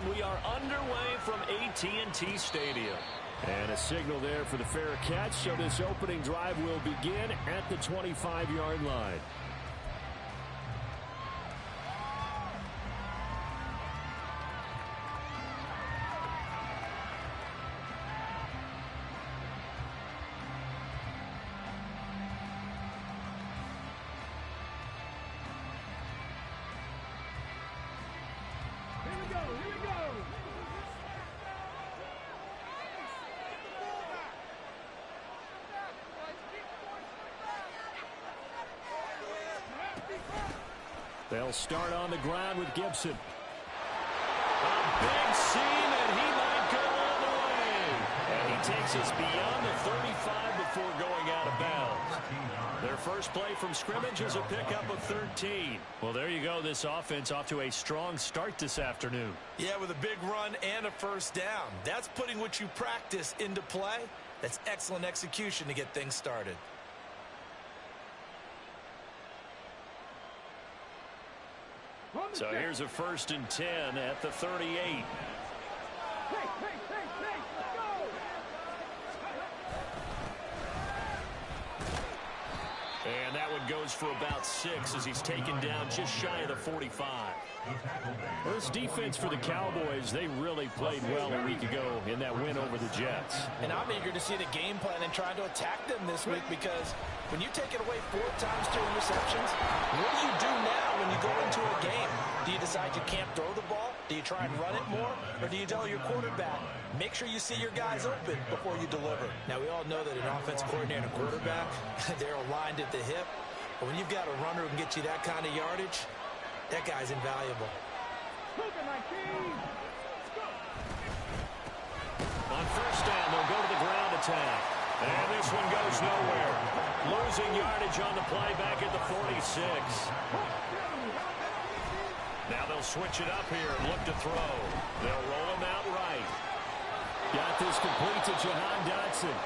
we are underway from AT&T Stadium. And a signal there for the fair catch, so this opening drive will begin at the 25-yard line. They'll start on the ground with Gibson. A big seam, and he might go all the way. And he takes us beyond the 35 before going out of bounds. Their first play from scrimmage is a pickup of 13. Well, there you go. This offense off to a strong start this afternoon. Yeah, with a big run and a first down. That's putting what you practice into play. That's excellent execution to get things started. So here's a 1st and 10 at the 38. And that one goes for about 6 as he's taken down just shy of the 45. Well, this defense for the Cowboys, they really played well a week ago in that win over the Jets. And I'm eager to see the game plan and trying to attack them this week, because when you take it away 4 times to interceptions, what do you do now when you go into a game? Do you decide you can't throw the ball? Do you try and run it more? Or do you tell your quarterback, make sure you see your guys open before you deliver? Now, we all know that an offense coordinator and a quarterback, they're aligned at the hip. But when you've got a runner who can get you that kind of yardage, that guy's invaluable. On first down, they'll go to the ground attack. And this one goes nowhere. Losing yardage on the play back at the 46. Now they'll switch it up here and look to throw. They'll roll him out right. Got this complete to Jahan Dotson.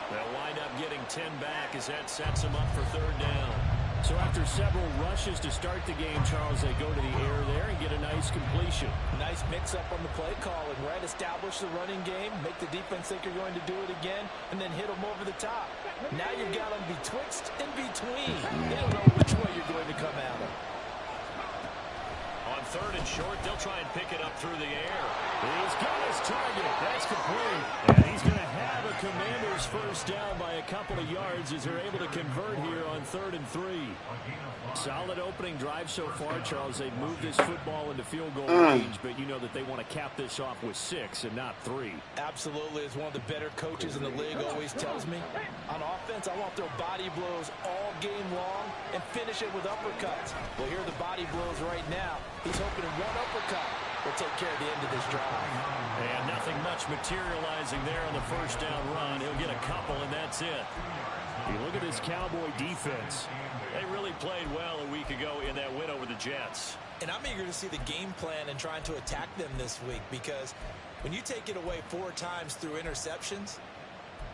They'll wind up getting 10 back as that sets them up for 3rd down. So after several rushes to start the game, Charles, they go to the air there and get a nice completion. Nice mix-up on the play calling, right? Establish the running game, make the defense think you're going to do it again, and then hit them over the top. Now you've got them betwixt and between. They don't know which way you're going to come at them. On 3rd and short, they'll try and pick it up through the air. He's got his target. That's complete. And he's going to have a Commander's first down by a couple of yards as they're able to convert here on 3rd and 3. Solid opening drive so far, Charles. They've moved this football into field goal range, but you know that they want to cap this off with 6 and not 3. Absolutely. As one of the better coaches in the league always tells me, on offense, I want to throw body blows all game long and finish it with uppercuts. Well, here are the body blows right now. He's hoping in one uppercut will take care of the end of this drive. And nothing much materializing there on the first down run. He'll get a couple, and that's it. You look at this Cowboy defense. They really played well a week ago in that win over the Jets. And I'm eager to see the game plan and trying to attack them this week, because when you take it away 4 times through interceptions,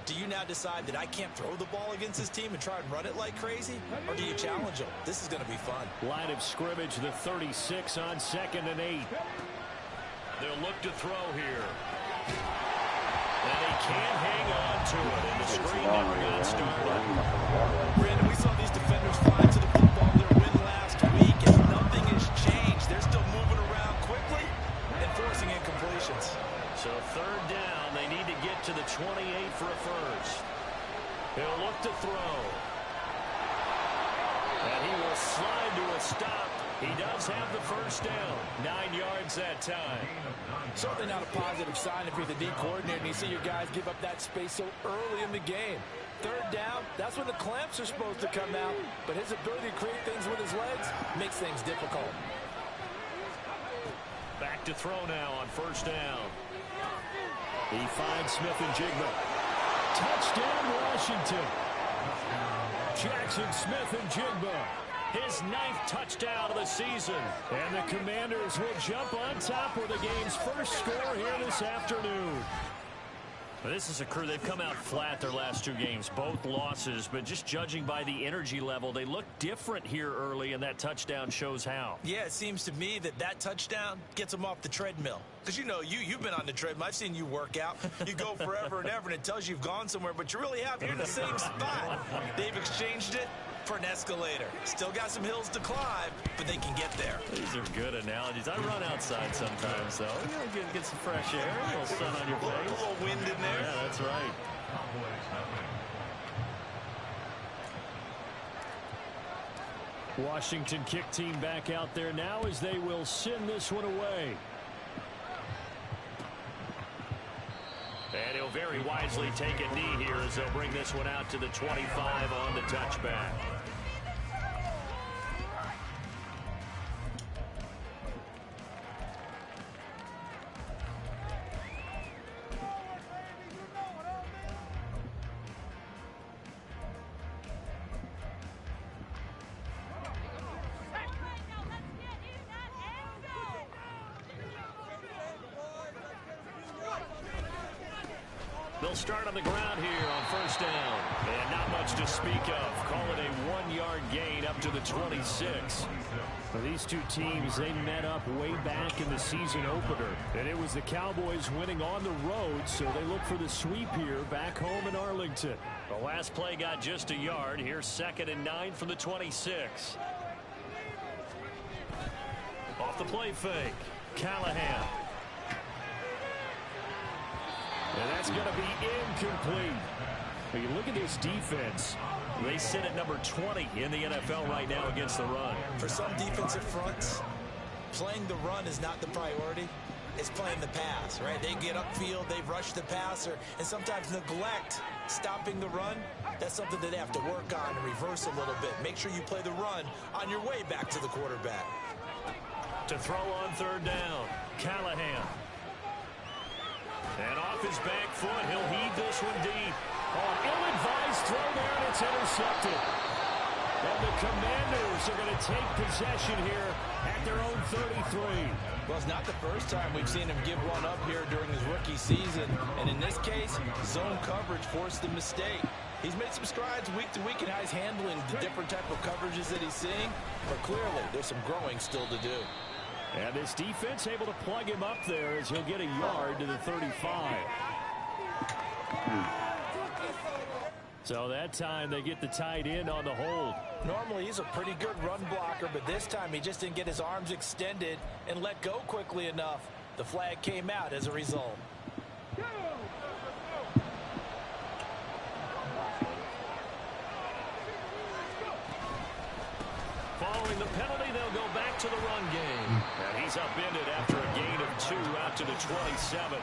do you now decide that I can't throw the ball against this team and try and run it like crazy? Or do you challenge them? This is going to be fun. Line of scrimmage, the 36 on 2nd and 8. They'll look to throw here. And he can't hang on to it, and the screen never got started. Brandon, we saw these defenders fly to the football in their win last week, and nothing has changed. They're still moving around quickly and forcing incompletions. So 3rd down, they need to get to the 28 for a first. He'll look to throw. And he will slide to a stop. He does have the first down. 9 yards that time. Certainly not a positive sign if you're the D coordinator and you see your guys give up that space so early in the game. 3rd down, that's when the clamps are supposed to come out. But his ability to create things with his legs makes things difficult. Back to throw now on first down. He finds Smith and Jigba. Touchdown, Washington. Jackson Smith and Jigba. His 9th touchdown of the season. And the Commanders will jump on top with the game's first score here this afternoon. This is a crew, they've come out flat their last 2 games, both losses, but just judging by the energy level, they look different here early, and that touchdown shows how. Yeah, it seems to me that touchdown gets them off the treadmill. Because, you know, you've been on the treadmill. I've seen you work out. You go forever and ever, and it tells you you've gone somewhere, but you really have. You're in the same spot. They've exchanged it for an escalator. Still got some hills to climb, but they can get there. These are good analogies. I run outside sometimes, though. You know, get some fresh air, a little sun on your face. A little wind in there. Yeah, that's right. Washington kick team back out there now as they will send this one away. And he'll very wisely take a knee here as they'll bring this one out to the 25 on the touchback. They'll start on the ground here on first down. And not much to speak of. Call it a 1-yard gain up to the 26. Well, these two teams, they met up way back in the season opener. And it was the Cowboys winning on the road, so they look for the sweep here back home in Arlington. The last play got just a yard. Here's 2nd and 9 from the 26. Off the play fake. Callahan. And that's going to be incomplete. But you look at this defense. They sit at number 20 in the NFL right now against the run. For some defensive fronts, playing the run is not the priority. It's playing the pass, right? They get upfield, they rush the passer, and sometimes neglect stopping the run. That's something that they have to work on and reverse a little bit. Make sure you play the run on your way back to the quarterback. To throw on 3rd down, Callahan. And off his back foot, he'll heave this one deep. Oh, ill-advised throw there, and it's intercepted. And the Commanders are going to take possession here at their own 33. Well, it's not the first time we've seen him give one up here during his rookie season. And in this case, zone coverage forced the mistake. He's made some strides week to week in how he's handling the different type of coverages that he's seeing. But clearly, there's some growing still to do. And this defense able to plug him up there as he'll get a yard to the 35. So that time they get the tight end on the hold. Normally he's a pretty good run blocker, but this time he just didn't get his arms extended and let go quickly enough. The flag came out as a result. Following the penalty, they'll go back to the run game. And he's upended after a gain of 2 out to the 27.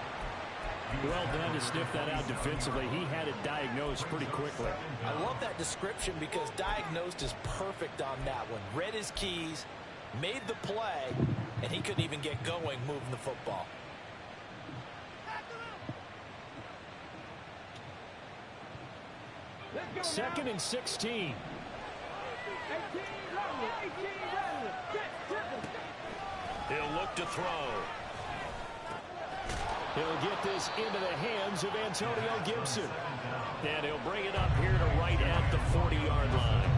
Well done to sniff that out defensively. He had it diagnosed pretty quickly. I love that description because diagnosed is perfect on that one. Read his keys, made the play, and he couldn't even get going moving the football. Second and 16. He'll look to throw. He'll get this into the hands of Antonio Gibson. And he'll bring it up here to right at the 40-yard line.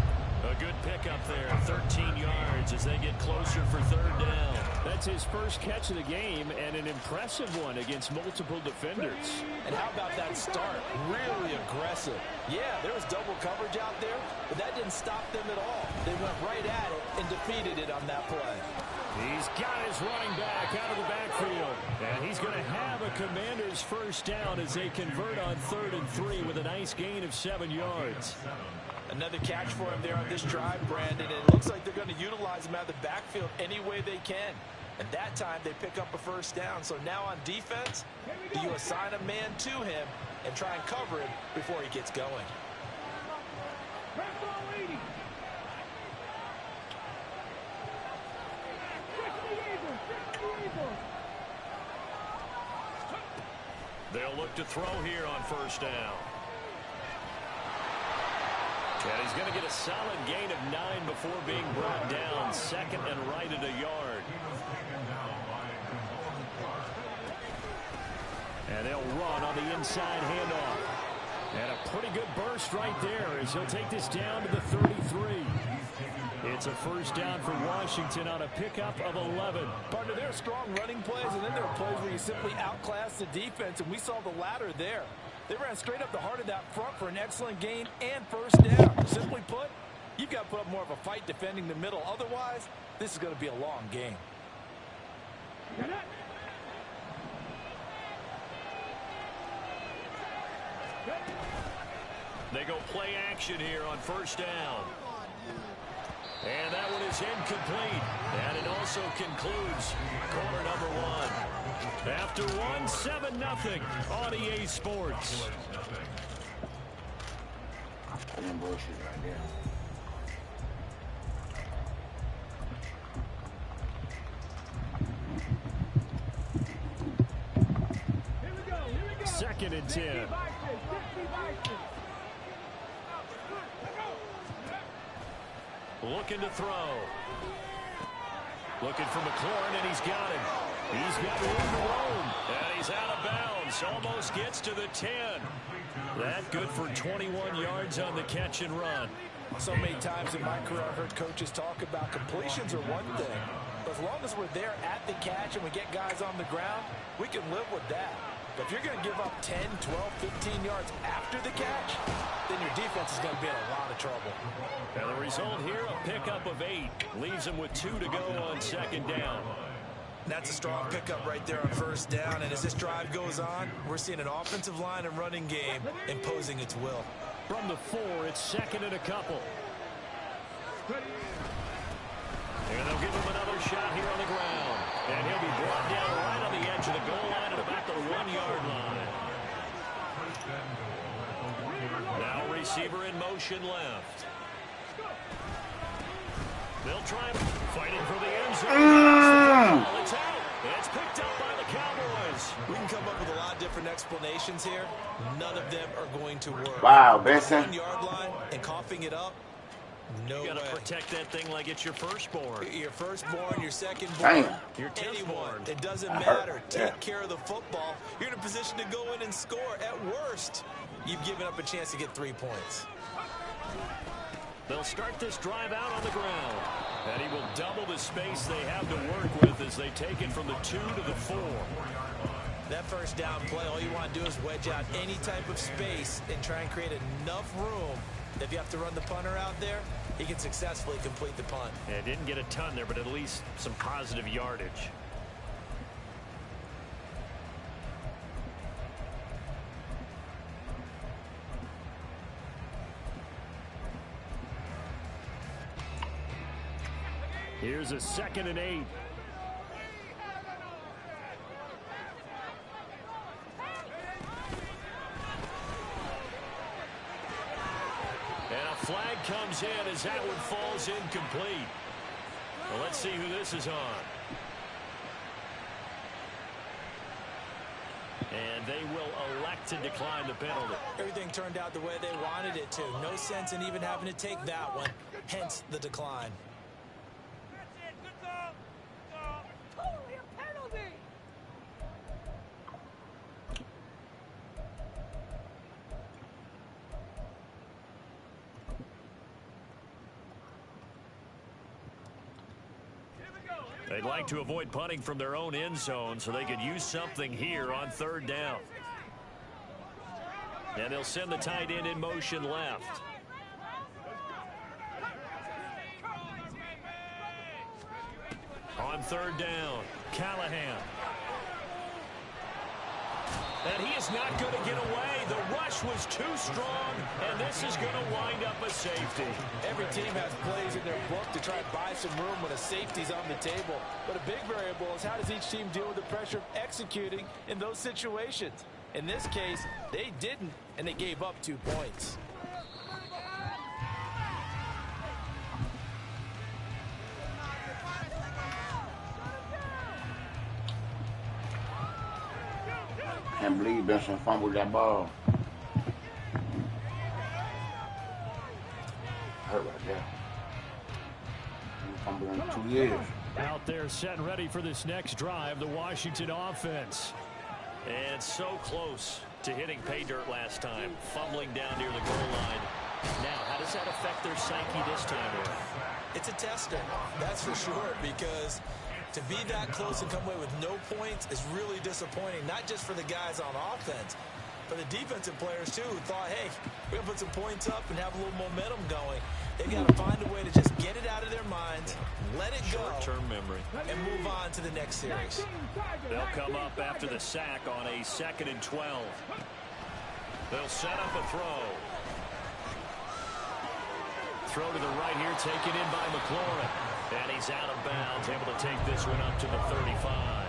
A good pickup there, 13 yards as they get closer for 3rd down. That's his first catch of the game and an impressive one against multiple defenders. And how about that start? Really aggressive. Yeah, there was double coverage out there, but that didn't stop them at all. They went right at it and defeated it on that play. He's got his running back out of the backfield. And he's going to have a Commanders first down as they convert on 3rd and 3 with a nice gain of 7 yards. Another catch for him there on this drive, Brandon. And it looks like they're going to utilize him out of the backfield any way they can. And that time they pick up a first down. So now on defense, do you assign a man to him and try and cover him before he gets going? They'll look to throw here on first down. And he's going to get a solid gain of 9 before being brought down. 2nd and right at a yard. And they'll run on the inside handoff. And a pretty good burst right there as he'll take this down to the 33. It's a first down for Washington on a pickup of 11. Partner, there are strong running plays, and then there are plays where you simply outclass the defense, and we saw the latter there. They ran straight up the heart of that front for an excellent gain and first down. Simply put, you've got to put up more of a fight defending the middle. Otherwise, this is going to be a long game. They go play action here on first down. And that one is incomplete. And it also concludes quarter number one. After one, 7-0 on EA Sports. Bullshit right there. Second and 10. Looking to throw. Looking for McLaurin, and he's got him. He's got room to roam. And he's out of bounds. Almost gets to the 10. That good for 21 yards on the catch and run. So many times in my career I've heard coaches talk about completions are one thing. But as long as we're there at the catch and we get guys on the ground, we can live with that. But if you're going to give up 10, 12, 15 yards after the catch, then your defense is going to be in a lot of trouble. And the result here, a pickup of 8. Leaves them with 2 to go on second down. That's a strong pickup right there on first down. And as this drive goes on, we're seeing an offensive line and running game imposing its will. From the 4, it's second and a couple. And they'll give him another shot here on the ground. And he'll be brought down right on the edge of the goal line at about the 1-yard line. Now receiver in motion left. They'll try fighting for the end zone. It's out. It's picked up by the Cowboys. We can come up with a lot of different explanations here. None of them are going to work. Wow, Benson. 1-yard line and coughing it up. No You got way. to protect that thing like it's your firstborn. Your firstborn, your secondborn, Your anyone. tenthborn. It doesn't matter. Take care of the football. You're in a position to go in and score. At worst, you've given up a chance to get 3 points. They'll start this drive out on the ground. And he will double the space they have to work with as they take it from the 2 to the 4. That first down play, all you want to do is wedge out any type of space and try and create enough room that if you have to run the punter out there, he can successfully complete the punt. Yeah, didn't get a ton there, but at least some positive yardage. Here's a second and 8. And a flag comes in as that one falls incomplete. Well, let's see who this is on. And they will elect to decline the penalty. Everything turned out the way they wanted it to. No sense in even having to take that one, hence the decline. Totally a penalty. They'd like to avoid punting from their own end zone so they could use something here on third down. And they'll send the tight end in motion left. On third down, Callahan. And he is not going to get away. The rush was too strong, and this is going to wind up a safety. Every team has plays in their book to try and buy some room when a safety's on the table. But a big variable is how does each team deal with the pressure of executing in those situations. In this case, they didn't, and they gave up 2 points. Can't believe Benson fumbled that ball. Hurt right there. He fumbled in 2 years. Out there set and ready for this next drive, the Washington offense. And so close to hitting pay dirt last time, fumbling down near the goal line. Now, how does that affect their psyche this time around? It's a tester, that's for sure, because to be that close and come away with no points is really disappointing, not just for the guys on offense, but the defensive players, too, who thought, hey, we're going to put some points up and have a little momentum going. They've got to find a way to just get it out of their minds, let it go, short-term memory, and move on to the next series. They'll come up after the sack on a 2nd and 12. They'll set up a throw. Throw to the right here, taken in by McLaurin. And he's out of bounds, able to take this one up to the 35.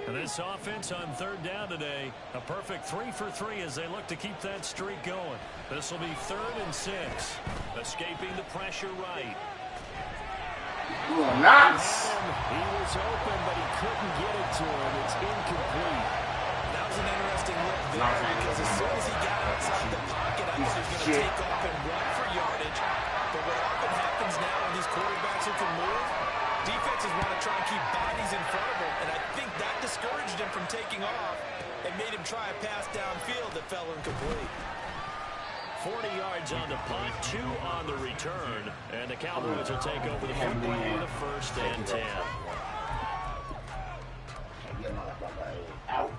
This offense on 3rd down today, a perfect 3 for 3 as they look to keep that streak going. This will be 3rd and 6. Escaping the pressure right. Ooh, nice. He was open, but he couldn't get it to him. It's incomplete. That was an interesting look there because as soon as he got outside the pocket, I thought he was going to take off and run for yardage. But what often happens now when these quarterbacks who can move, defenses want to try and keep bodies in front of him, and I think that discouraged him from taking off and made him try a pass downfield that fell incomplete. 40 yards on the punt, 2 on the return, and the Cowboys will take over the football with a 1st and 10. Out.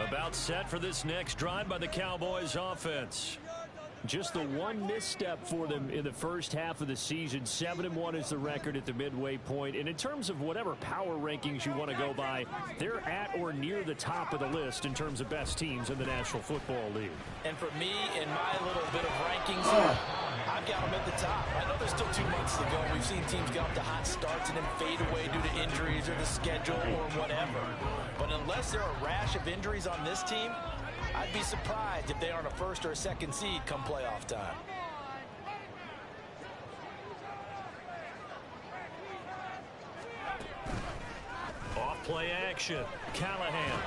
About set for this next drive by the Cowboys offense. Just the one misstep for them in the first half of the season. 7-1 is the record at the midway point. And in terms of whatever power rankings you want to go by, they're at or near the top of the list in terms of best teams in the National Football League. And for me, in my little bit of rankings here, I've got them at the top. I know there's still 2 months to go. We've seen teams get off to hot starts and then fade away due to injuries or the schedule or whatever. But unless there are a rash of injuries on this team, I'd be surprised if they aren't a 1st or a 2nd seed come playoff time. Off play action. Callahan.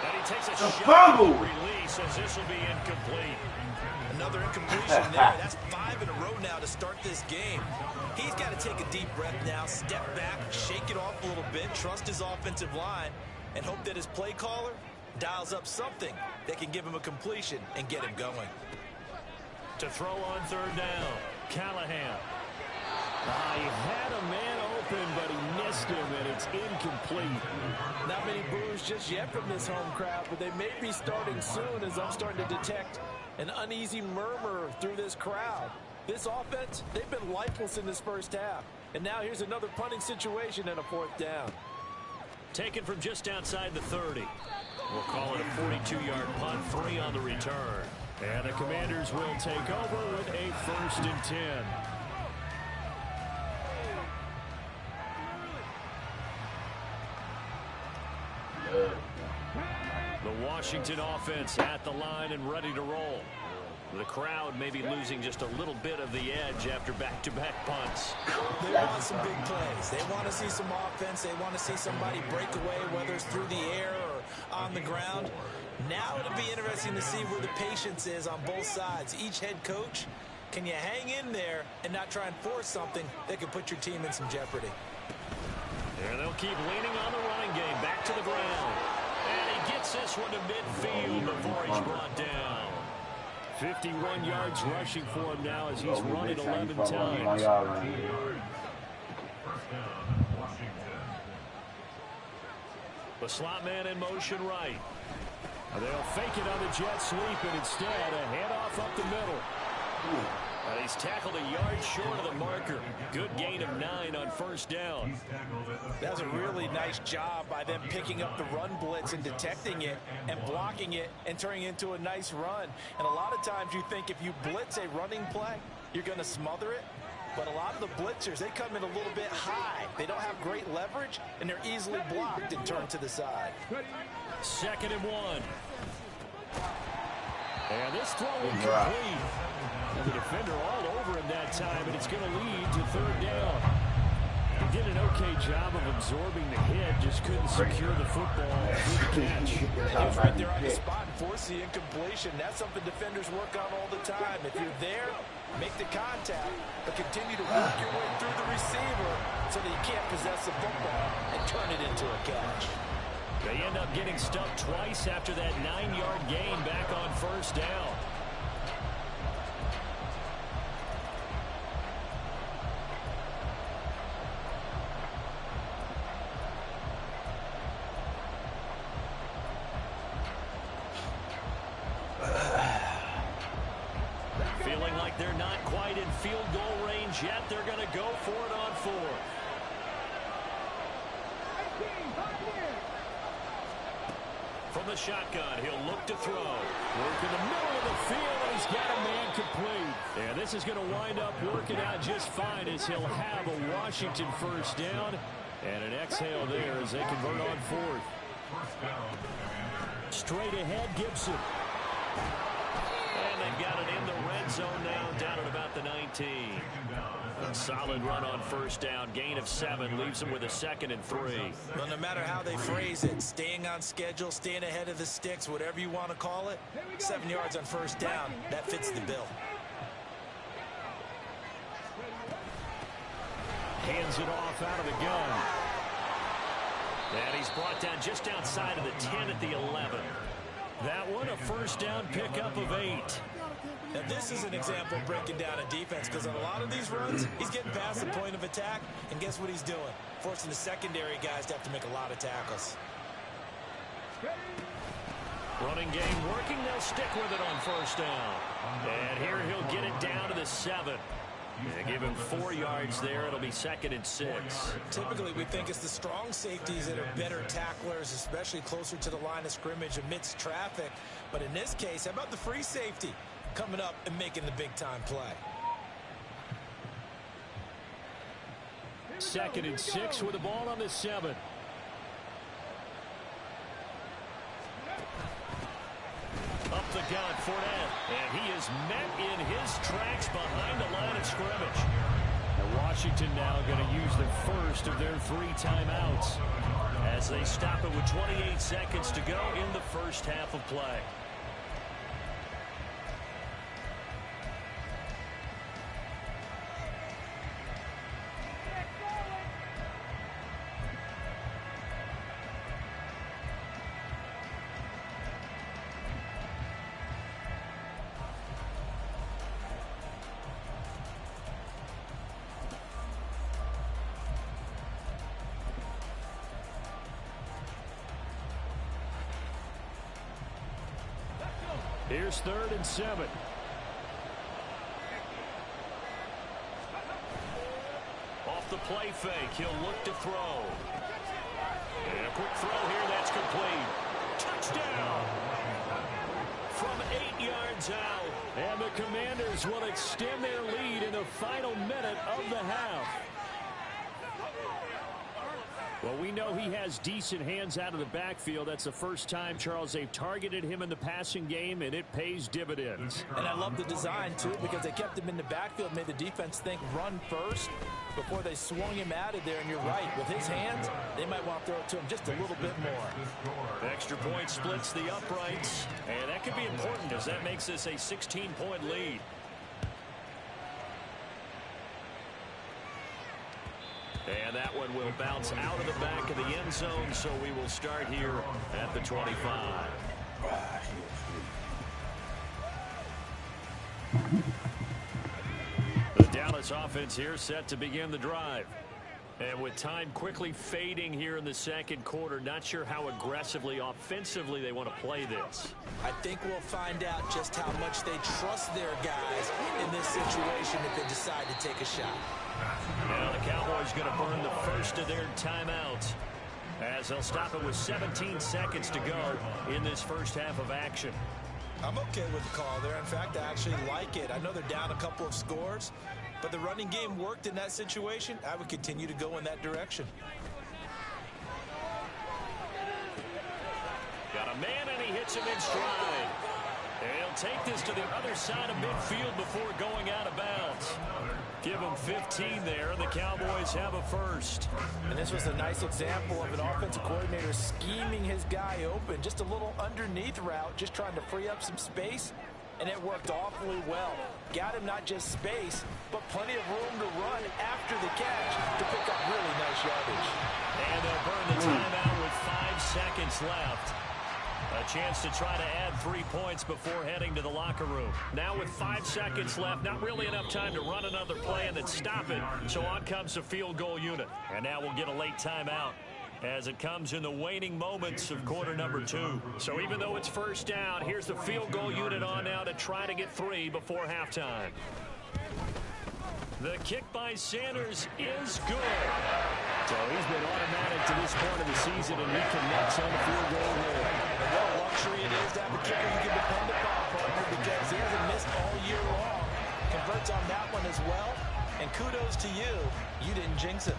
And he takes a shot. Fumble. Release as this will be incomplete. Another incompletion there. That's 5 in a row now to start this game. He's got to take a deep breath now, step back, shake it off a little bit, trust his offensive line, and hope that his play caller dials up something that can give him a completion and get him going. To throw on 3rd down. Callahan. He had a man open, but he missed him, and it's incomplete. Not many boos just yet from this home crowd, but they may be starting soon as I'm starting to detect an uneasy murmur through this crowd. This offense, they've been lifeless in this first half. And now here's another punting situation and a 4th down. Taken from just outside the 30. We'll call it a 42-yard punt, 3 on the return. And the Commanders will take over with a 1st and 10. The Washington offense at the line and ready to roll. The crowd may be losing just a little bit of the edge after back-to-back punts. They want some big plays. They want to see some offense. They want to see somebody break away, whether it's through the air or on the ground. Now it'll be interesting to see where the patience is on both sides. Each head coach, can you hang in there and not try and force something that could put your team in some jeopardy? And they'll keep leaning on the running game. Back to the ground. And he gets this one to midfield before he's brought down. 51 yards rushing for him now as he's run it 11 times. The slot man in motion right. They'll fake it on the jet sweep, and instead a handoff up the middle. And he's tackled a yard short of the marker. Good gain of 9 on 1st down. That was a really nice job by them picking up the run blitz and detecting it and blocking it and turning it into a nice run. And a lot of times you think if you blitz a running play, you're going to smother it. But a lot of the blitzers, they come in a little bit high. They don't have great leverage, and they're easily blocked and turned to the side. 2nd and 1. And this throw incomplete. And the defender all over him that time, and it's going to lead to 3rd down. He did an okay job of absorbing the hit, just couldn't secure the football through the catch. He was right there on the spot and forced the incompletion. That's something defenders work on all the time. If you're there, make the contact, but continue to work your way through the receiver so that you can't possess the football and turn it into a catch. They end up getting stuffed twice after that 9-yard gain back on 1st down. Feeling like they're not quite in field goal range yet. They're going to go for it on 4th. From the shotgun, he'll look to throw. Work in the middle of the field, and he's got a man complete. And this is going to wind up working out just fine as he'll have a Washington 1st down. And an exhale there as they convert on 4th. Straight ahead, Gibson. And they've got it in the red zone now, down at about the 19. A solid run on 1st down. Gain of 7 leaves them with a 2nd and 3. Well, no matter how they phrase it, staying on schedule, staying ahead of the sticks, whatever you want to call it, 7 yards on 1st down, that fits the bill. Hands it off out of the gun. And he's brought down just outside of the 10 at the 11. That one, a 1st down pickup of 8. Now, this is an example of breaking down a defense, because on a lot of these runs, he's getting past the point of attack, and guess what he's doing? Forcing the secondary guys to have to make a lot of tackles. Running game working. They'll stick with it on 1st down. And here he'll get it down to the 7. They give him 4 yards there. It'll be 2nd and 6. Typically, we think it's the strong safeties that are better tacklers, especially closer to the line of scrimmage amidst traffic. But in this case, how about the free safety coming up and making the big-time play? 2nd and 6 with the ball on the 7. Up the gun, Fournette, and he is met in his tracks behind the line of scrimmage. And Washington now going to use the first of their 3 timeouts as they stop it with 28 seconds to go in the 1st half of play. Here's 3rd and 7. Off the play fake, he'll look to throw. And a quick throw here, that's complete. Touchdown! From 8 yards out. And the Commanders will extend their lead in the final minute of the half. Well, we know he has decent hands out of the backfield. That's the first time, Charles, they've targeted him in the passing game, and it pays dividends. And I love the design, too, because they kept him in the backfield, made the defense think run first before they swung him out of there. And you're right, with his hands, they might want to throw it to him just a little bit more. Extra point splits the uprights, and that could be important as that makes this a 16-point lead. And that one will bounce out of the back of the end zone, so we will start here at the 25. The Dallas offense here set to begin the drive. And with time quickly fading here in the 2nd quarter, not sure how aggressively, offensively they want to play this. I think we'll find out just how much they trust their guys in this situation if they decide to take a shot. Now the Cowboys going to burn the first of their timeouts as they'll stop it with 17 seconds to go in this 1st half of action. I'm okay with the call there. In fact, I actually like it. I know they're down a couple of scores, but the running game worked in that situation. I would continue to go in that direction. Got a man, and he hits him in stride. He'll take this to the other side of midfield before going out of bounds. Give him 15 there, and the Cowboys have a first. And this was a nice example of an offensive coordinator scheming his guy open. Just a little underneath route, just trying to free up some space, and it worked awfully well. Got him not just space, but plenty of room to run after the catch to pick up really nice yardage. And they'll burn the timeout with 5 seconds left. A chance to try to add 3 points before heading to the locker room. Now with 5 seconds left, not really enough time to run another play and then stop it. So on comes the field goal unit. And now we'll get a late timeout as it comes in the waning moments of quarter number 2. So even though it's first down, here's the field goal unit on now to try to get 3 before halftime. The kick by Sanders is good. So he's been automatic to this point of the season, and he connects on the field goal there. And what a luxury it is to have a kicker you can depend upon, partner, because he hasn't missed all year long. Converts on that one as well. And kudos to you. You didn't jinx him.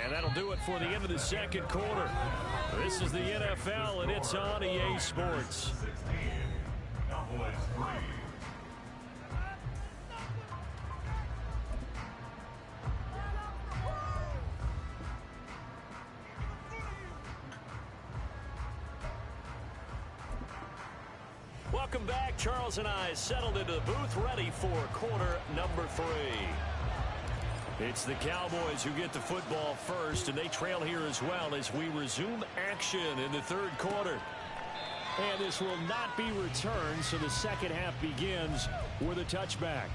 And that'll do it for the end of the second quarter. This is the NFL, and it's on EA Sports. Welcome back. Charles and I settled into the booth, ready for quarter number 3. It's the Cowboys who get the football first, and they trail here as well as we resume action in the third quarter. And this will not be returned, so the second half begins with a touchback.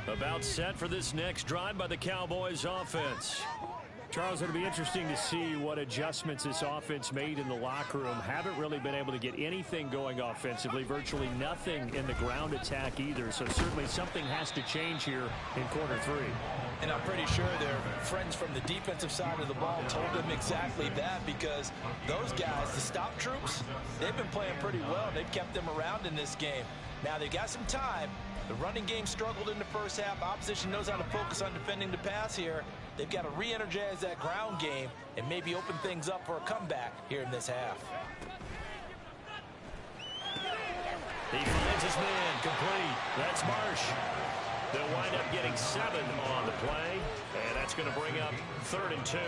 About set for this next drive by the Cowboys offense. Charles, it'll be interesting to see what adjustments this offense made in the locker room. Haven't really been able to get anything going offensively, virtually nothing in the ground attack either. So certainly something has to change here in quarter 3. And I'm pretty sure their friends from the defensive side of the ball told them exactly that, because those guys, the stop troops, they've been playing pretty well. They've kept them around in this game. Now they've got some time. The running game struggled in the first half. Opposition knows how to focus on defending the pass here. They've got to re-energize that ground game and maybe open things up for a comeback here in this half. He finds his man complete. That's Marsh. They'll wind up getting 7 on the play, and that's going to bring up 3rd and 2.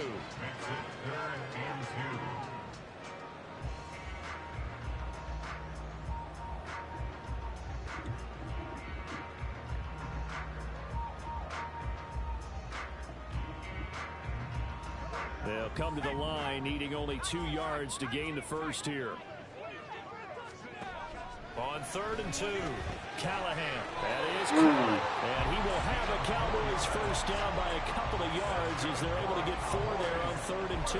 They'll come to the line, needing only 2 yards to gain the first here. On 3rd and 2, Callahan. That is caught. And he will have a Cowboys first down by a couple of yards as they're able to get 4 there on 3rd and 2.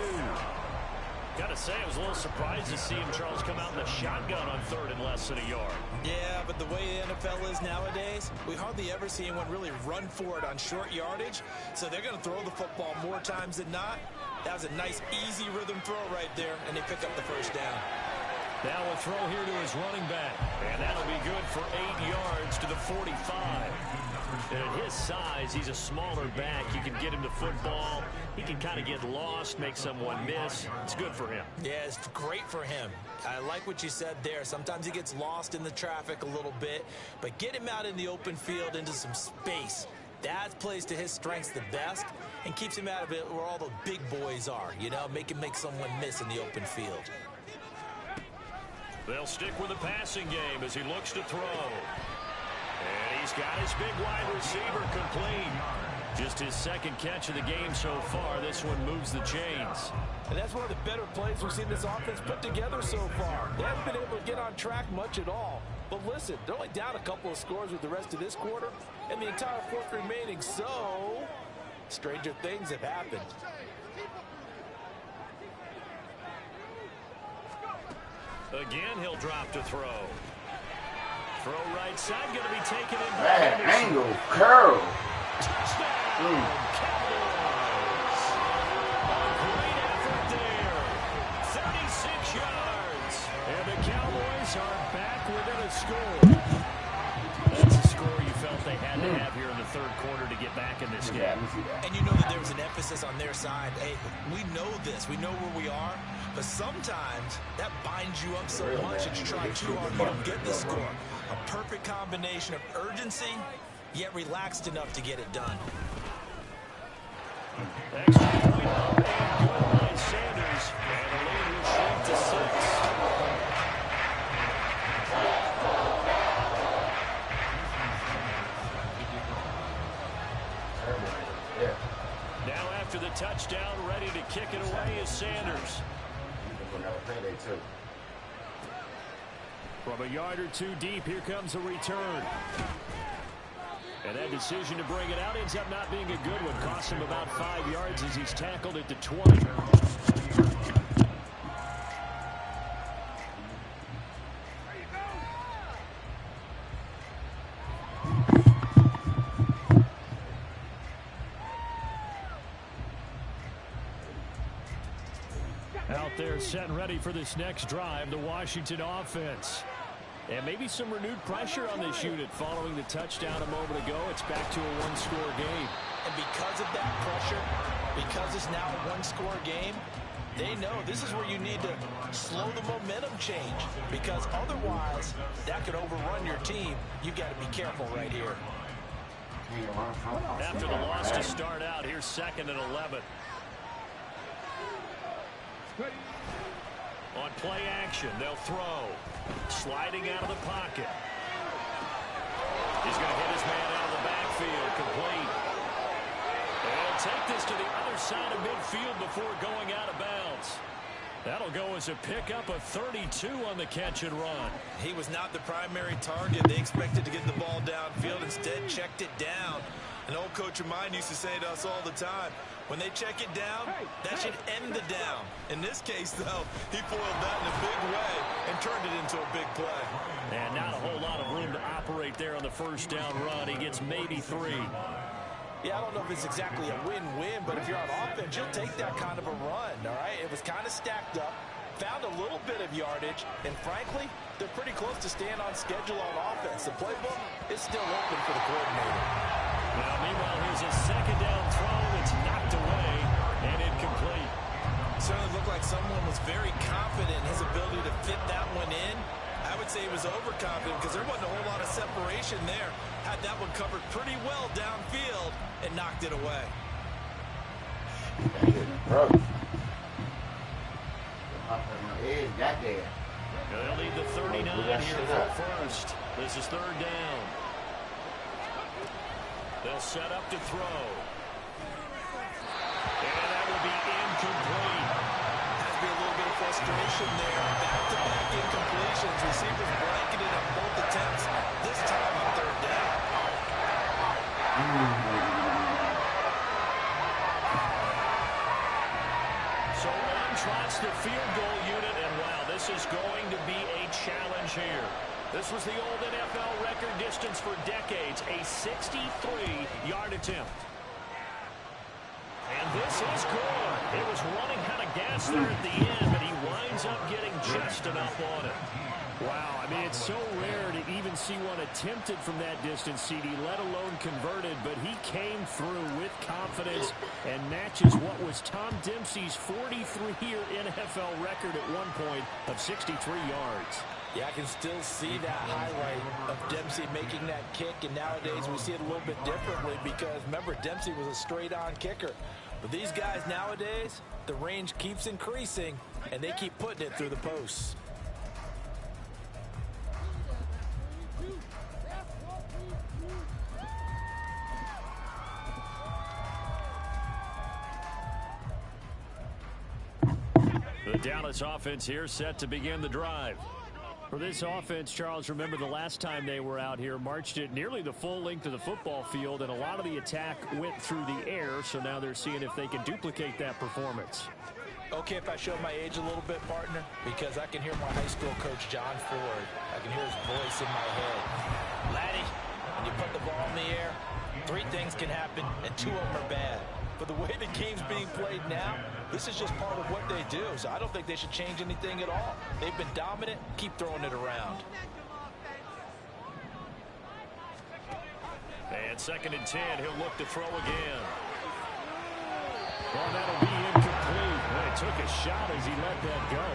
Got to say, I was a little surprised to see him, Charles, come out in the shotgun on 3rd and less than a yard. Yeah, but the way the NFL is nowadays, we hardly ever see anyone really run for it on short yardage. So they're going to throw the football more times than not. That was a nice, easy rhythm throw right there, and they pick up the first down. Now a throw here to his running back, and that'll be good for 8 yards to the 45. And at his size, he's a smaller back. You can get him to football. He can kind of get lost, make someone miss. It's good for him. Yeah, it's great for him. I like what you said there. Sometimes he gets lost in the traffic a little bit, but get him out in the open field into some space. That plays to his strengths the best and keeps him out of it where all the big boys are, you know, make someone miss in the open field. They'll stick with the passing game as he looks to throw. And he's got his big wide receiver complete. Just his second catch of the game so far. This one moves the chains. And that's one of the better plays we've seen this offense put together so far. They haven't been able to get on track much at all. But listen, they're only down a couple of scores with the rest of this quarter and the entire fourth remaining. So, stranger things have happened. Again, he'll drop to throw. Throw right side, going to be taken in by Bad Henderson. angle, curl. Touchdown, Cowboys. A great effort there. 36 yards. And the Cowboys are back within a score. That's a score you felt they had to have here in the third quarter to get back in this game. And you know that there was an emphasis on their side. Hey, we know this. We know where we are. But sometimes that binds you up so much that you try too hard, you don't get the score. A perfect combination of urgency, yet relaxed enough to get it done. Extra point up and good by Sanders. And the lead will shrink to 6. Now after the touchdown, ready to kick it away is Sanders. From a yard or two deep, here comes a return. And that decision to bring it out ends up not being a good one. Costs him about 5 yards as he's tackled it to 20. Out there set and ready for this next drive, the Washington offense. And maybe some renewed pressure on this unit following the touchdown a moment ago. It's back to a one-score game. And because of that pressure, because it's now a one-score game, they know this is where you need to slow the momentum change. Because otherwise, that could overrun your team. You've got to be careful right here. After the loss to start out, here's 2nd and 11. On play action, they'll throw. Sliding out of the pocket. He's going to hit his man out of the backfield, complete. They'll take this to the other side of midfield before going out of bounds. That'll go as a pickup of 32 on the catch and run. He was not the primary target. They expected to get the ball downfield. Instead, checked it down. An old coach of mine used to say to us all the time, when they check it down, that should end the down. In this case, though, he foiled that in a big way and turned it into a big play. And not a whole lot of room to operate there on the first down run. He gets maybe 3. Yeah, I don't know if it's exactly a win-win, but if you're on offense, you'll take that kind of a run, all right? It was kind of stacked up, found a little bit of yardage, and frankly, they're pretty close to staying on schedule on offense. The playbook is still open for the coordinator. Now, meanwhile, here's a 2nd down throw that's knocked away and incomplete. Certainly looked like someone was very confident in his ability to fit that one in. I would say he was overconfident because there wasn't a whole lot of separation there. Had that one covered pretty well downfield and knocked it away. They'll need the 39 here for first. This is 3rd down. They'll set up to throw. And that will be incomplete. Has to be a little bit of frustration there. Back-to-back incompletions. Receivers blanketed on both attempts. This time on 3rd down. So on trots the field goal unit, and wow, this is going to be a challenge here. This was the old NFL record distance for decades, a 63-yard attempt. And this is good. It was running out of gas there at the end, but he winds up getting just enough on it. Wow, I mean, it's so rare to even see one attempted from that distance, CD, let alone converted, but he came through with confidence and matches what was Tom Dempsey's 43-year NFL record at one point of 63 yards. Yeah, I can still see that highlight of Dempsey making that kick, and nowadays we see it a little bit differently because, remember, Dempsey was a straight-on kicker. But these guys nowadays, the range keeps increasing, and they keep putting it through the posts. The Dallas offense here set to begin the drive. For this offense, Charles, remember the last time they were out here, marched it nearly the full length of the football field, and a lot of the attack went through the air, so now they're seeing if they can duplicate that performance. Okay, if I show my age a little bit, partner, because I can hear my high school coach, John Ford. I can hear his voice in my head. Laddie, when you put the ball in the air, 3 things can happen, and 2 of them are bad. But the way the game's being played now, this is just part of what they do. So I don't think they should change anything at all. They've been dominant. Keep throwing it around. And 2nd and 10, he'll look to throw again. Well, that'll be incomplete. Well, he took a shot as he let that go.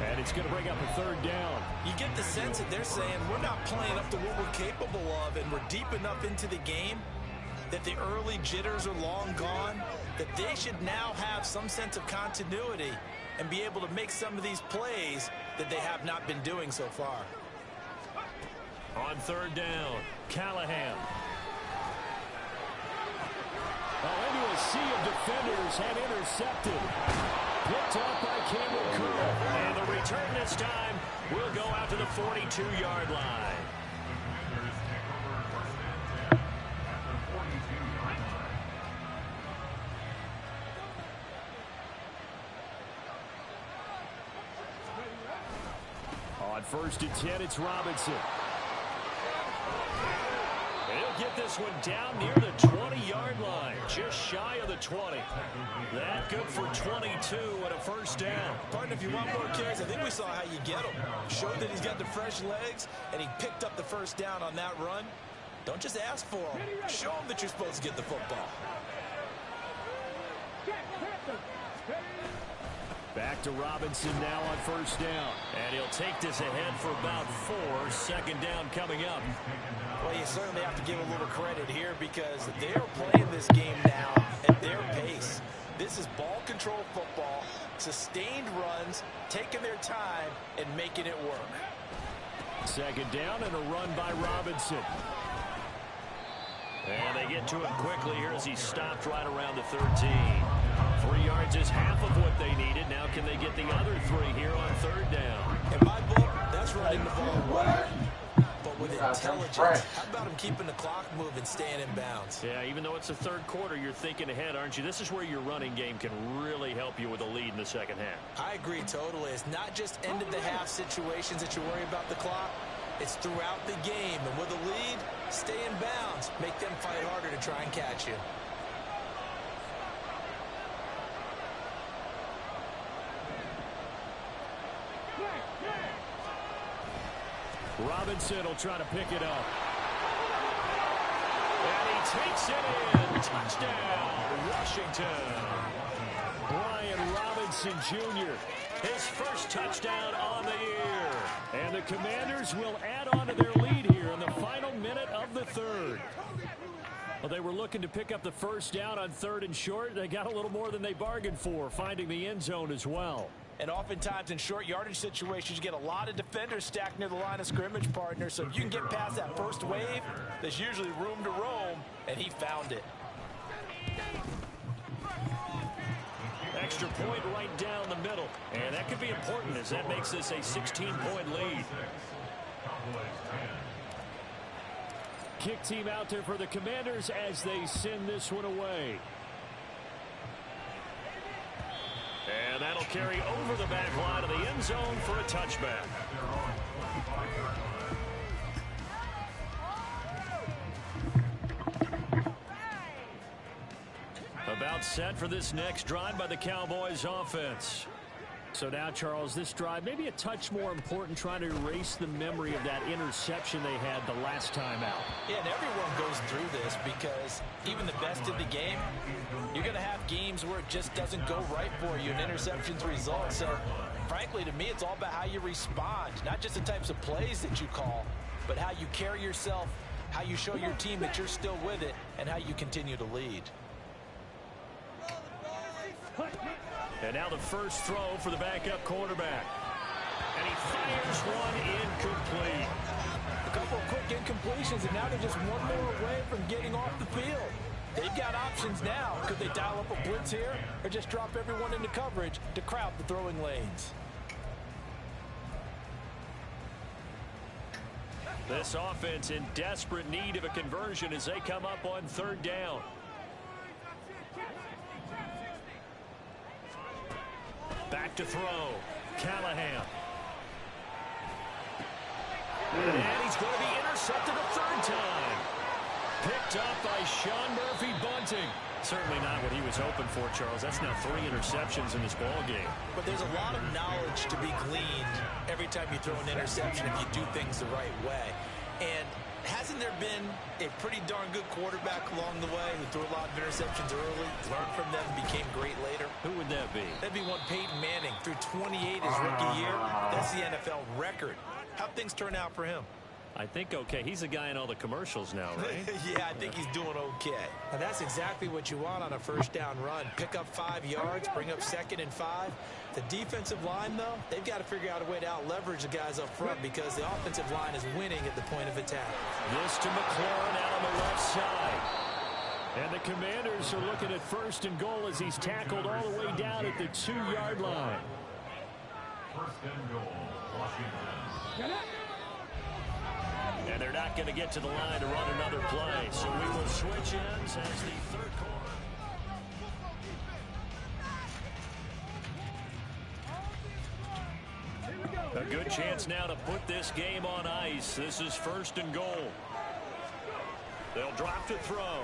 And it's going to bring up a 3rd down. You get the sense that they're saying we're not playing up to what we're capable of, and we're deep enough into the game that the early jitters are long gone, that they should now have some sense of continuity and be able to make some of these plays that they have not been doing so far. On 3rd down, Callahan. Into a sea of defenders and intercepted. Picked up by Cameron Curl. And the return this time will go out to the 42-yard line. On 1st and 10, it's Robinson. He'll get this one down near the 20-yard line, just shy of the 20. That good for 22 and a 1st down. Partner, if you want more carries, I think we saw how you get him. Showed that he's got the fresh legs, and he picked up the 1st down on that run. Don't just ask for him. Show him that you're supposed to get the football. Back to Robinson now on 1st down. And he'll take this ahead for about 4. 2nd down coming up. Well, you certainly have to give a little credit here because they're playing this game now at their pace. This is ball control football, sustained runs, taking their time, and making it work. 2nd down and a run by Robinson. And they get to him quickly here as he stopped right around the 13. 3 yards is half of what they needed. Now can they get the other 3 here on 3rd down? In my book, that's running the ball well, but with intelligence. How about him keeping the clock moving, staying in bounds? Yeah, even though it's the 3rd quarter, you're thinking ahead, aren't you? This is where your running game can really help you with a lead in the 2nd half. I agree totally. It's not just end-of-the-half situations that you worry about the clock. It's throughout the game. And with a lead, stay in bounds. Make them fight harder to try and catch you. Robinson will try to pick it up. And he takes it in. Touchdown, Washington. Brian Robinson Jr. His 1st touchdown on the year. And the Commanders will add on to their lead here in the final minute of the 3rd. Well, they were looking to pick up the 1st down on 3rd and short. They got a little more than they bargained for, finding the end zone as well. And oftentimes in short yardage situations, you get a lot of defenders stacked near the line of scrimmage, partner. So if you can get past that first wave, there's usually room to roam, and he found it. Extra point right down the middle. And that could be important as that makes this a 16-point lead. Kick team out there for the Commanders as they send this one away. And that'll carry over the back line of the end zone for a touchback. About set for this next drive by the Cowboys offense. So now, Charles, this drive maybe a touch more important, trying to erase the memory of that interception they had the last time out. Yeah, and everyone goes through this because even the best in the game, you're going to have games where it just doesn't go right for you, and interceptions result. So, frankly, to me, it's all about how you respond, not just the types of plays that you call, but how you carry yourself, how you show your team that you're still with it, and how you continue to lead. And now the first throw for the backup quarterback. And he fires one incomplete. A couple of quick incompletions, and now they're just one more away from getting off the field. They've got options now. Could they dial up a blitz here or just drop everyone into coverage to crowd the throwing lanes? This offense in desperate need of a conversion as they come up on 3rd down. Back to throw. Callahan. And he's going to be intercepted a third time. Picked up by Sean Murphy Bunting. Certainly not what he was hoping for, Charles. That's now 3 interceptions in this ball game. But there's a lot of knowledge to be gleaned every time you throw an interception if you do things the right way. And hasn't there been a pretty darn good quarterback along the way who threw a lot of interceptions early, learned from them, became great later? Who would that be? That'd be one Peyton Manning. Threw 28 his rookie year. That's the NFL record. How'd things turn out for him? I think okay. He's a guy in all the commercials now, right? Yeah, I think he's doing okay. And that's exactly what you want on a first down run. Pick up 5 yards, bring up 2nd and 5. The defensive line, though, they've got to figure out a way to out-leverage the guys up front because the offensive line is winning at the point of attack. This to McLaurin out on the left side. And the Commanders are looking at 1st and goal as he's tackled all the way down at the 2-yard line. 1st and goal, Washington. And they're not going to get to the line to run another play. So we will switch ends as the 3rd quarter. A good chance now to put this game on ice. This is 1st and goal. They'll drop to throw.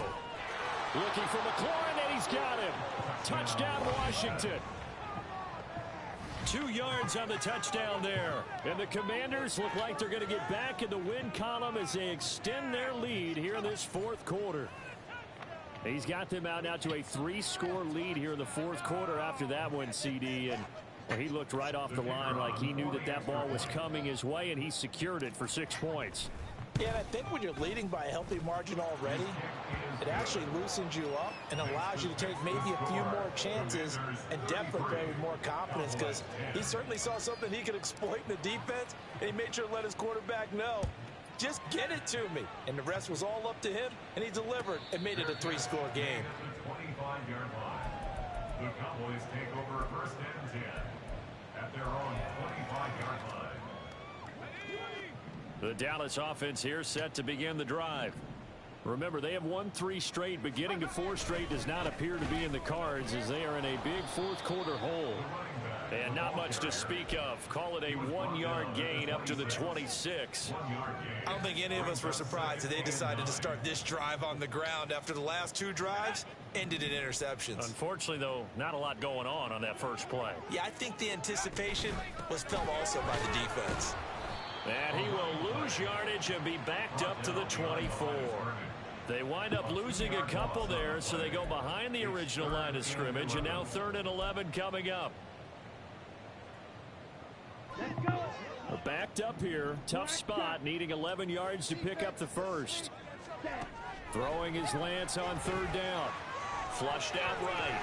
Looking for McLaurin, and he's got him. Touchdown, Washington. 2 yards on the touchdown there. And the Commanders look like they're going to get back in the win column as they extend their lead here in this 4th quarter. He's got them out now to a 3-score lead here in the 4th quarter after that one, CD. And well, he looked right off the line like he knew that that ball was coming his way, and he secured it for 6 points. Yeah, and I think when you're leading by a healthy margin already, it actually loosens you up and allows you to take maybe a few more chances and definitely play with more confidence because he certainly saw something he could exploit in the defense, and he made sure to let his quarterback know, just get it to me. And the rest was all up to him, and he delivered and made it a 3-score game. 25-yard line. The Cowboys take over 1st and 10 at their own 25-yard line. The Dallas offense here set to begin the drive. Remember, they have won 3 straight, but getting to 4 straight does not appear to be in the cards as they are in a big 4th quarter hole. And not much to speak of. Call it a 1-yard gain up to the 26. I don't think any of us were surprised that they decided to start this drive on the ground after the last 2 drives ended in interceptions. Unfortunately, though, not a lot going on that first play. Yeah, I think the anticipation was felt also by the defense. And he will lose yardage and be backed up to the 24. They wind up losing a couple there, so they go behind the original line of scrimmage, and now 3rd and 11 coming up. Backed up here, tough spot, needing 11 yards to pick up the first. Throwing his Lance on 3rd down. Flushed out right.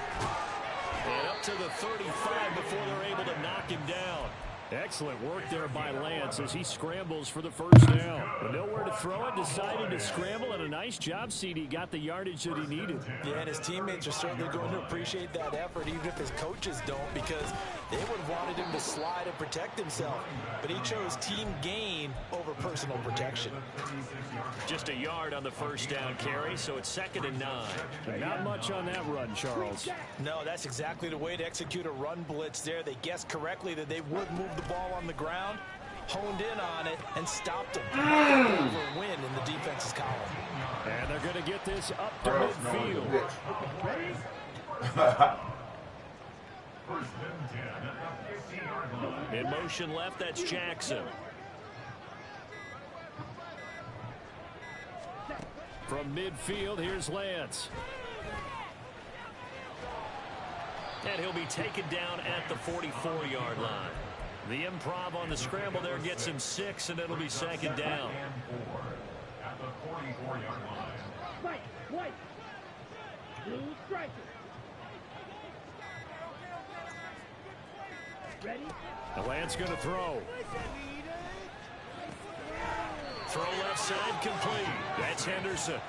And up to the 35 before they're able to knock him down. Excellent work there by Lance as he scrambles for the first down. But nowhere to throw it, decided to scramble, and a nice job, CD. Got the yardage that he needed. Yeah, and his teammates are certainly going to appreciate that effort, even if his coaches don't, because they would have wanted him to slide and protect himself. But he chose team gain over personal protection. Just a yard on the first down carry, so it's 2nd and 9. Not much on that run, Charles. No, that's exactly the way to execute a run blitz there. They guessed correctly that they would move the ball on the ground, honed in on it, and stopped them. Over win in the defense's column. And they're going to get this up to midfield. 1st and 10 at the 15-yard line. In motion left, that's Jackson. From midfield, here's Lance. And he'll be taken down at the 44-yard line. The improv on the scramble there gets him 6, and it'll be 2nd down. At the 44-yard line. White. Blue striker. Ready? The Lance going to throw. Throw left side complete. That's Henderson.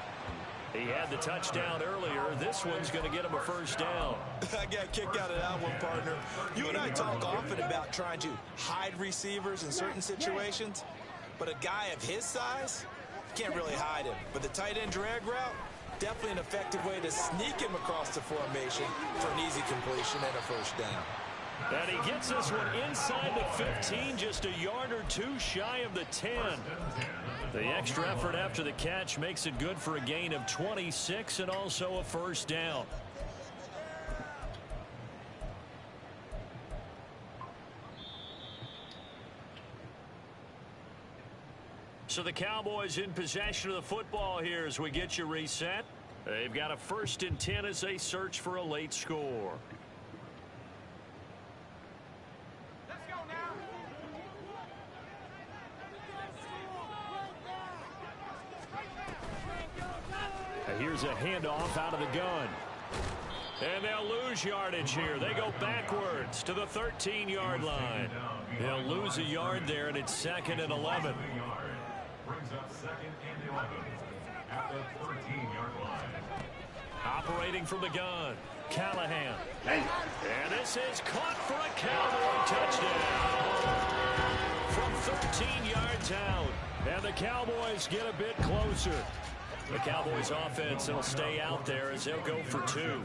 He had the touchdown earlier. This one's going to get him a first down. I got a kick out of that one, partner. You and I talk often about trying to hide receivers in certain situations, but a guy of his size, can't really hide him. But the tight end drag route, definitely an effective way to sneak him across the formation for an easy completion and a first down. And he gets this one inside the 15, just a yard or two shy of the 10. The extra effort after the catch makes it good for a gain of 26 and also a first down. So the Cowboys in possession of the football here as we get you reset. They've got a 1st and 10 as they search for a late score. Let's go now. Here's a handoff out of the gun. And they'll lose yardage here. They go backwards to the 13-yard line. They'll lose a yard there, and it's 2nd and 11. Brings up 2nd and 11 at the 13-yard line. Operating from the gun, Callahan. And this is caught for a Cowboy touchdown. From 13 yards out. And the Cowboys get a bit closer. The Cowboys offense will stay out there as they'll go for 2.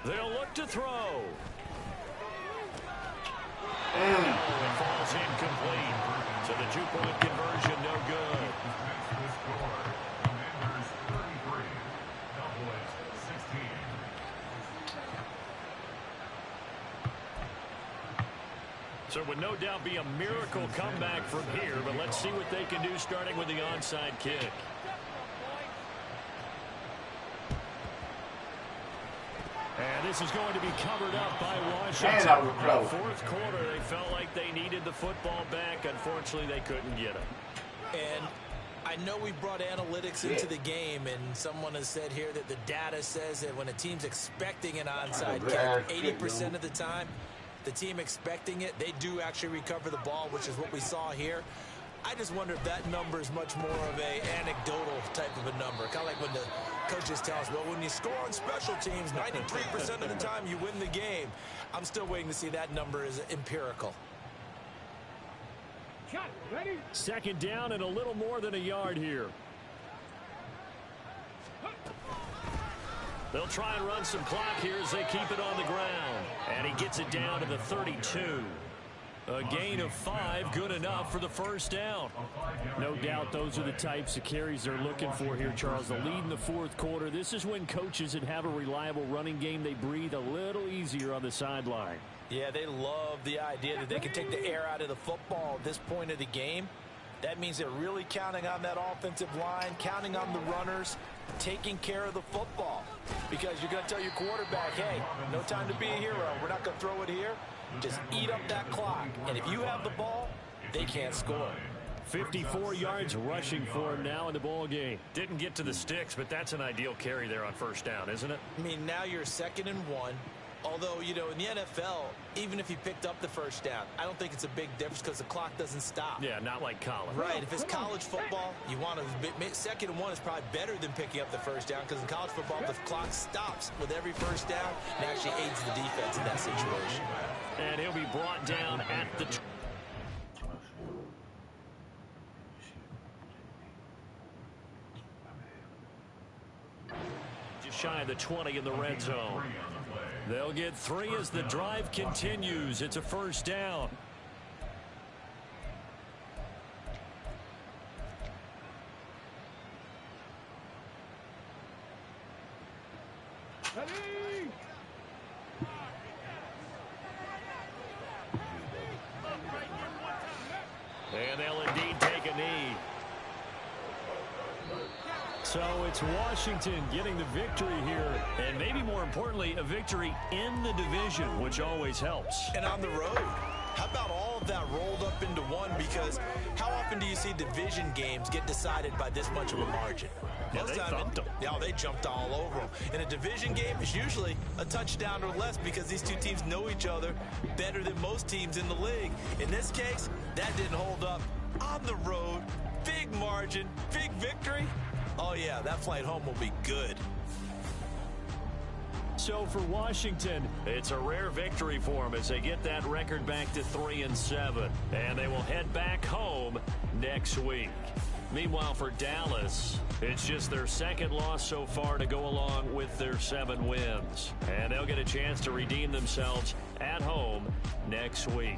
They'll look to throw. It falls incomplete. So the 2-point conversion no good. Commanders 33, Cowboys 16. So it would no doubt be a miracle comeback from here, but let's see what they can do starting with the onside kick. And this is going to be covered up by Washington. In the 4th quarter, they felt like they needed the football back. Unfortunately, they couldn't get it. And I know we brought analytics into the game, and someone has said here that the data says that when a team's expecting an onside kick, 80% of the time, the team expecting it, they do actually recover the ball, which is what we saw here. I just wonder if that number is much more of a anecdotal type of a number. Kind of like when the coaches tell us, well, when you score on special teams, 93% of the time you win the game. I'm still waiting to see that number is empirical. Shot, ready? 2nd down and a little more than a yard here. They'll try and run some clock here as they keep it on the ground. And he gets it down to the 32. A gain of 5, good enough for the first down. No doubt those are the types of carries they're looking for here, Charles. The lead in the 4th quarter. This is when coaches that have a reliable running game, they breathe a little easier on the sideline. Yeah, they love the idea that they can take the air out of the football at this point of the game. That means they're really counting on that offensive line, counting on the runners, taking care of the football. Because you're going to tell your quarterback, hey, no time to be a hero. We're not going to throw it here. Just eat up that clock. And if you have the ball, they can't score. 54 yards rushing for him now in the ball game. Didn't get to the sticks, but that's an ideal carry there on 1st down, isn't it? I mean, now you're 2nd and 1. Although, you know, in the NFL, even if you picked up the first down, I don't think it's a big difference because the clock doesn't stop. Yeah, not like college. Right. If it's college football, you want to 2nd and 1 is probably better than picking up the first down because in college football, the clock stops with every first down and actually aids the defense in that situation. And he'll be brought down at the... Just shy of the 20 in the red zone. They'll get 3 as the drive continues. It's a first down. Ready? And they'll indeed take a knee. So it's Washington getting the victory here, and maybe more importantly, a victory in the division, which always helps. And on the road. How about all of that rolled up into one? Because how often do you see division games get decided by this much of a margin? Yeah, they thumped them. Yeah, they jumped all over them. In a division game, it's usually a touchdown or less because these two teams know each other better than most teams in the league. In this case, that didn't hold up. On the road, big margin, big victory. Oh, yeah, that flight home will be good. So for Washington, it's a rare victory for them as they get that record back to 3-7. And they will head back home next week. Meanwhile, for Dallas, it's just their second loss so far to go along with their 7 wins. And they'll get a chance to redeem themselves at home next week.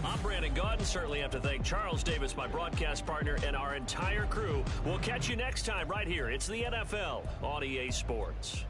I'm Brandon Gaudin. Certainly have to thank Charles Davis, my broadcast partner, and our entire crew. We'll catch you next time right here. It's the NFL on EA Sports.